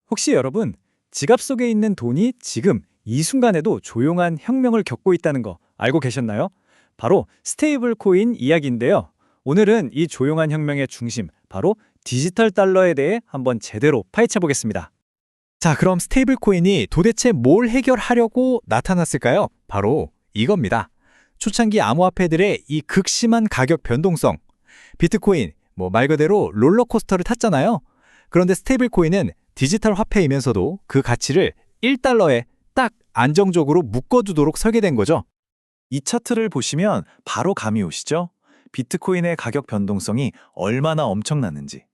혹시 여러분, 지갑 속에 있는 돈이 지금 이 순간에도 조용한 혁명을 겪고 있다는 거 알고 계셨나요? 바로 스테이블 코인 이야기인데요. 오늘은 이 조용한 혁명의 중심, 바로 디지털 달러에 대해 한번 제대로 파헤쳐 보겠습니다. 자, 그럼 스테이블 코인이 도대체 뭘 해결하려고 나타났을까요? 바로 이겁니다. 초창기 암호화폐들의 이 극심한 가격 변동성. 비트코인, 말 그대로 롤러코스터를 탔잖아요. 그런데 스테이블 코인은 디지털 화폐이면서도 그 가치를 1달러에 딱 안정적으로 묶어두도록 설계된 거죠. 이 차트를 보시면 바로 감이 오시죠? 비트코인의 가격 변동성이 얼마나 엄청났는지.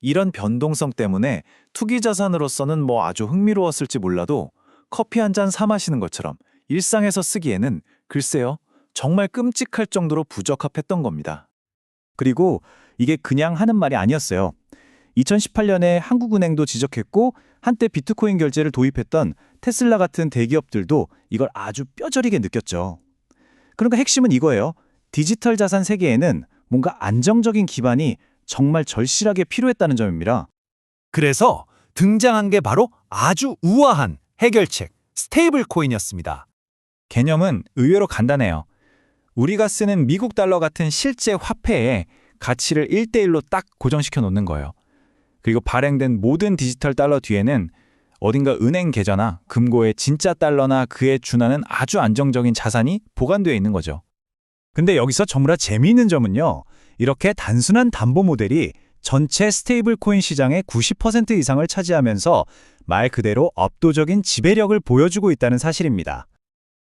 이런 변동성 때문에 투기 자산으로서는 아주 흥미로웠을지 몰라도 커피 한 잔 사 마시는 것처럼 일상에서 쓰기에는 글쎄요, 정말 끔찍할 정도로 부적합했던 겁니다. 그리고 이게 그냥 하는 말이 아니었어요. 2018년에 한국은행도 지적했고 한때 비트코인 결제를 도입했던 테슬라 같은 대기업들도 이걸 아주 뼈저리게 느꼈죠. 그러니까 핵심은 이거예요. 디지털 자산 세계에는 뭔가 안정적인 기반이 정말 절실하게 필요했다는 점입니다. 그래서 등장한 게 바로 아주 우아한 해결책, 스테이블 코인이었습니다. 개념은 의외로 간단해요. 우리가 쓰는 미국 달러 같은 실제 화폐에 가치를 1대1로 딱 고정시켜 놓는 거예요. 그리고 발행된 모든 디지털 달러 뒤에는 어딘가 은행 계좌나 금고에 진짜 달러나 그에 준하는 아주 안정적인 자산이 보관되어 있는 거죠. 근데 여기서 정말 재미있는 점은요. 이렇게 단순한 담보 모델이 전체 스테이블 코인 시장의 90% 이상을 차지하면서 말 그대로 압도적인 지배력을 보여주고 있다는 사실입니다.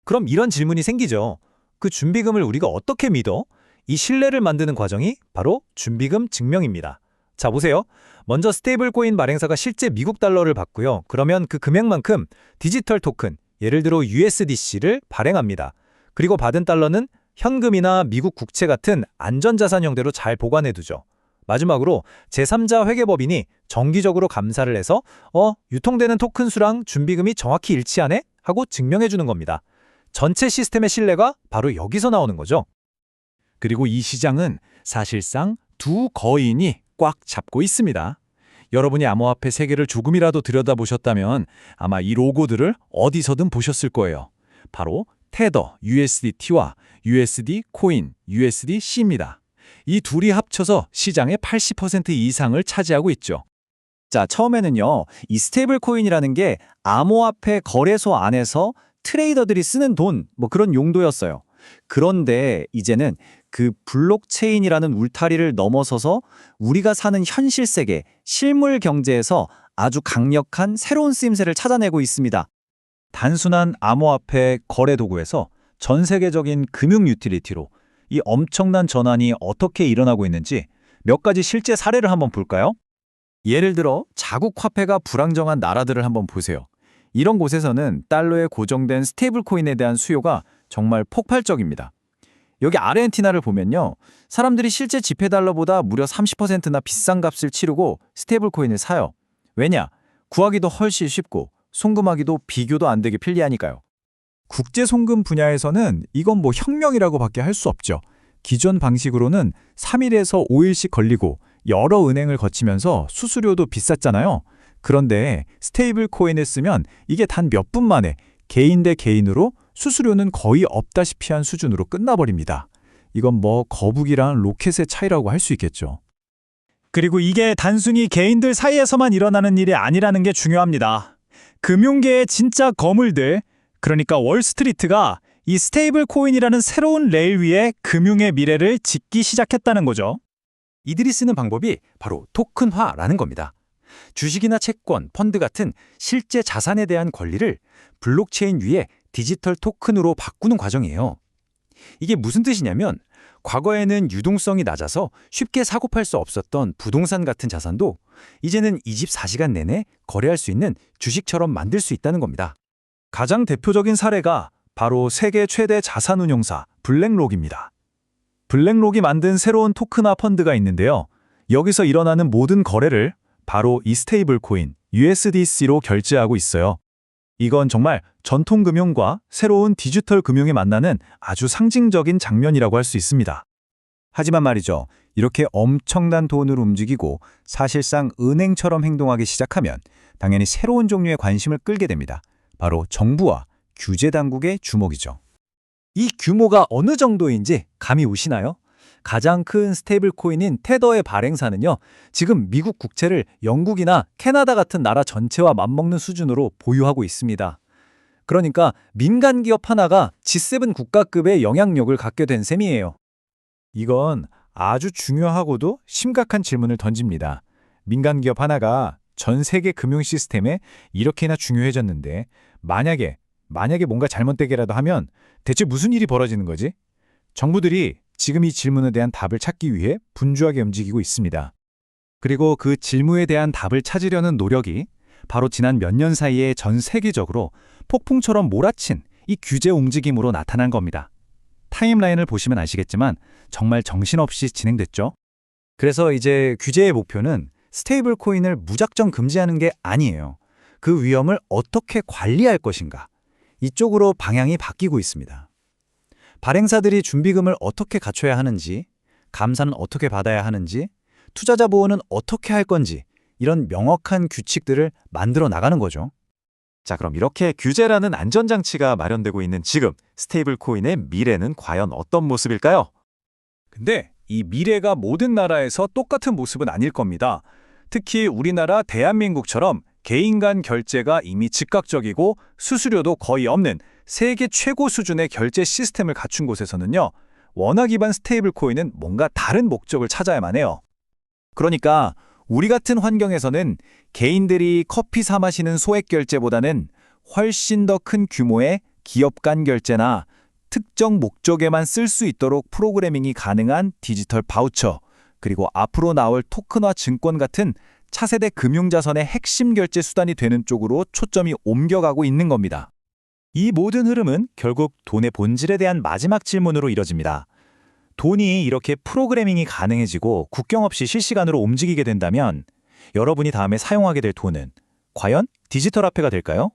그럼 이런 질문이 생기죠. 그 준비금을 우리가 어떻게 믿어? 이 신뢰를 만드는 과정이 바로 준비금 증명입니다. 자, 보세요. 먼저 스테이블 코인 발행사가 실제 미국 달러를 받고요. 그러면 그 금액만큼 디지털 토큰, 예를 들어 USDC를 발행합니다. 그리고 받은 달러는 현금이나 미국 국채 같은 안전자산 형태로 잘 보관해두죠. 마지막으로 제3자 회계법인이 정기적으로 감사를 해서 유통되는 토큰 수랑 준비금이 정확히 일치하네? 하고 증명해주는 겁니다. 전체 시스템의 신뢰가 바로 여기서 나오는 거죠. 그리고 이 시장은 사실상 두 거인이 꽉 잡고 있습니다. 여러분이 암호화폐 세계를 조금이라도 들여다보셨다면 아마 이 로고들을 어디서든 보셨을 거예요. 바로 테더 USDT와 USD 코인 USDC입니다. 이 둘이 합쳐서 시장의 80% 이상을 차지하고 있죠. 자, 처음에는요. 이 스테이블 코인이라는 게 암호화폐 거래소 안에서 트레이더들이 쓰는 돈, 그런 용도였어요. 그런데 이제는 그 블록체인이라는 울타리를 넘어서서 우리가 사는 현실 세계, 실물 경제에서 아주 강력한 새로운 쓰임새를 찾아내고 있습니다. 단순한 암호화폐 거래 도구에서 전 세계적인 금융 유틸리티로 이 엄청난 전환이 어떻게 일어나고 있는지 몇 가지 실제 사례를 한번 볼까요? 예를 들어 자국 화폐가 불안정한 나라들을 한번 보세요. 이런 곳에서는 달러에 고정된 스테이블 코인에 대한 수요가 정말 폭발적입니다. 여기 아르헨티나를 보면요. 사람들이 실제 지폐 달러보다 무려 30%나 비싼 값을 치르고 스테이블 코인을 사요. 왜냐? 구하기도 훨씬 쉽고 송금하기도 비교도 안 되게 편리하니까요. 국제 송금 분야에서는 이건 혁명이라고 밖에 할 수 없죠. 기존 방식으로는 3일에서 5일씩 걸리고 여러 은행을 거치면서 수수료도 비쌌잖아요. 그런데 스테이블 코인을 쓰면 이게 단 몇 분 만에 개인 대 개인으로 수수료는 거의 없다시피 한 수준으로 끝나버립니다. 이건 거북이랑 로켓의 차이라고 할 수 있겠죠. 그리고 이게 단순히 개인들 사이에서만 일어나는 일이 아니라는 게 중요합니다. 금융계의 진짜 거물들, 그러니까 월스트리트가 이 스테이블 코인이라는 새로운 레일 위에 금융의 미래를 짓기 시작했다는 거죠. 이들이 쓰는 방법이 바로 토큰화라는 겁니다. 주식이나 채권, 펀드 같은 실제 자산에 대한 권리를 블록체인 위에 디지털 토큰으로 바꾸는 과정이에요. 이게 무슨 뜻이냐면 과거에는 유동성이 낮아서 쉽게 사고팔 수 없었던 부동산 같은 자산도 이제는 24시간 내내 거래할 수 있는 주식처럼 만들 수 있다는 겁니다. 가장 대표적인 사례가 바로 세계 최대 자산운용사 블랙록입니다. 블랙록이 만든 새로운 토큰화 펀드가 있는데요. 여기서 일어나는 모든 거래를 바로 이 스테이블 코인 USDC로 결제하고 있어요. 이건 정말 전통 금융과 새로운 디지털 금융이 만나는 아주 상징적인 장면이라고 할 수 있습니다. 하지만 말이죠. 이렇게 엄청난 돈을 움직이고 사실상 은행처럼 행동하기 시작하면 당연히 새로운 종류의 관심을 끌게 됩니다. 바로 정부와 규제 당국의 주목이죠. 이 규모가 어느 정도인지 감이 오시나요? 가장 큰 스테이블 코인인 테더의 발행사는요, 지금 미국 국채를 영국이나 캐나다 같은 나라 전체와 맞먹는 수준으로 보유하고 있습니다. 그러니까 민간 기업 하나가 G7 국가급의 영향력을 갖게 된 셈이에요. 이건 아주 중요하고도 심각한 질문을 던집니다. 민간 기업 하나가 전 세계 금융 시스템에 이렇게나 중요해졌는데 만약에 뭔가 잘못되게라도 하면 대체 무슨 일이 벌어지는 거지? 정부들이 지금 이 질문에 대한 답을 찾기 위해 분주하게 움직이고 있습니다. 그리고 그 질문에 대한 답을 찾으려는 노력이 바로 지난 몇 년 사이에 전 세계적으로 폭풍처럼 몰아친 이 규제 움직임으로 나타난 겁니다. 타임라인을 보시면 아시겠지만 정말 정신없이 진행됐죠. 그래서 이제 규제의 목표는 스테이블 코인을 무작정 금지하는 게 아니에요. 그 위험을 어떻게 관리할 것인가. 이쪽으로 방향이 바뀌고 있습니다. 발행사들이 준비금을 어떻게 갖춰야 하는지, 감사는 어떻게 받아야 하는지, 투자자 보호는 어떻게 할 건지 이런 명확한 규칙들을 만들어 나가는 거죠. 자, 그럼 이렇게 규제라는 안전장치가 마련되고 있는 지금 스테이블 코인의 미래는 과연 어떤 모습일까요? 근데 이 미래가 모든 나라에서 똑같은 모습은 아닐 겁니다. 특히 우리나라 대한민국처럼 개인 간 결제가 이미 즉각적이고 수수료도 거의 없는 세계 최고 수준의 결제 시스템을 갖춘 곳에서는요, 원화 기반 스테이블 코인은 뭔가 다른 목적을 찾아야만 해요. 그러니까 우리 같은 환경에서는 개인들이 커피 사 마시는 소액 결제보다는 훨씬 더 큰 규모의 기업 간 결제나 특정 목적에만 쓸 수 있도록 프로그래밍이 가능한 디지털 바우처, 그리고 앞으로 나올 토큰화 증권 같은 차세대 금융자산의 핵심 결제 수단이 되는 쪽으로 초점이 옮겨가고 있는 겁니다. 이 모든 흐름은 결국 돈의 본질에 대한 마지막 질문으로 이뤄집니다. 돈이 이렇게 프로그래밍이 가능해지고 국경 없이 실시간으로 움직이게 된다면 여러분이 다음에 사용하게 될 돈은 과연 디지털 화폐가 될까요?